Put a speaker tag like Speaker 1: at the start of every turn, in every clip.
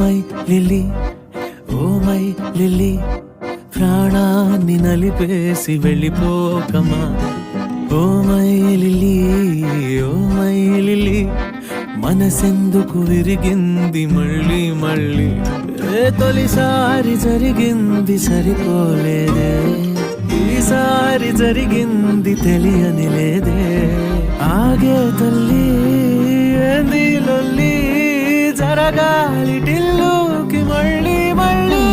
Speaker 1: my lily oh my lily ప్రాణాన్ని నలిపేసి వెళ్ళిపోకమా oh my lily oh my Lily మనసెందుకు విరిగింది మళ్ళీ మళ్ళీ తొలిసారి జరిగింది సరిపోలేదే ఈసారి జరిగింది తెలియని లేదే ఆగే తల్లి ఏంది లొల్లి జరగాలి టిల్లుకి మళ్ళీ మళ్ళీ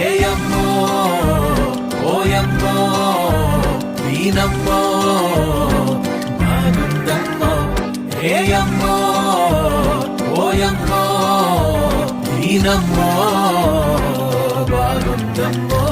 Speaker 1: ఏయమ్మో ఓయమ్మో వీనమ్మో ఆనందమ్మో ఏయమ్మో ఓయమ్మో వీనమ్మో బాగుందమ్మో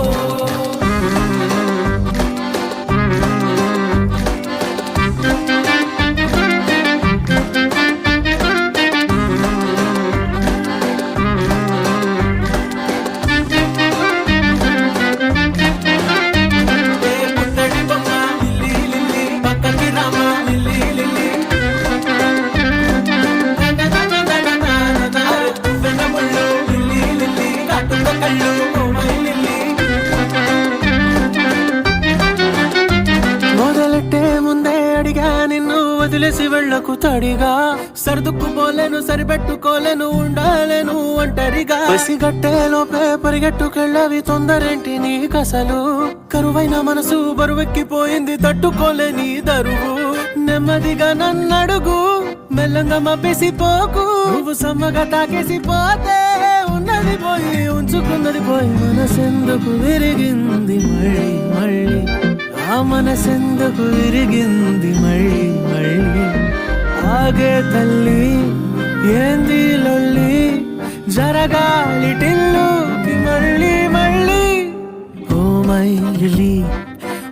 Speaker 1: మొదలెట్టే ముందే అడిగా నిన్ను వదిలేసి వెళ్ళకు తడిగా సర్దుకుపోలేను సరిపెట్టుకోలేను ఉండాలేను ఒంటరిగా పసిగట్టే లోపే పరిగెట్టుకెళ్ళవి తొందరేంటి నీకసలు కరువైన మనసు బరువెక్కిపోయింది తట్టుకోలేని దరువు నెమ్మదిగా నన్నడుగు మెల్లంగా మబ్బేసిపోకు నువ్వు సమ్మగా తాకేసిపోతే ఉన్నది పోయి ఉంచుకున్నది పోయి మనసెందుకు విరిగింది మళ్ళీ మళ్ళీ ఆ మనసెందుకు విరిగింది మళ్ళీ మళ్ళీ ఆగే తల్లి ఏంది లొల్లి జరగాలి టిల్లుకి మళ్ళీ మళ్ళీ oh my lily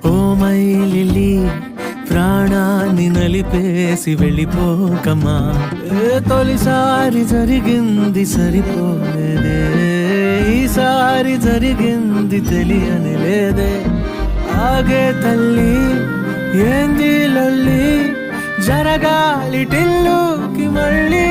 Speaker 1: oh my lily ప్రాణాన్ని నలిపేసి వెళ్ళిపోకమా తొలిసారి జరిగింది సరిపోలేదే ఈసారి జరిగింది తెలియని లేదే ఆగే తల్లి ఏంది లొల్లి జరగాలి టిల్లుకి మళ్ళీ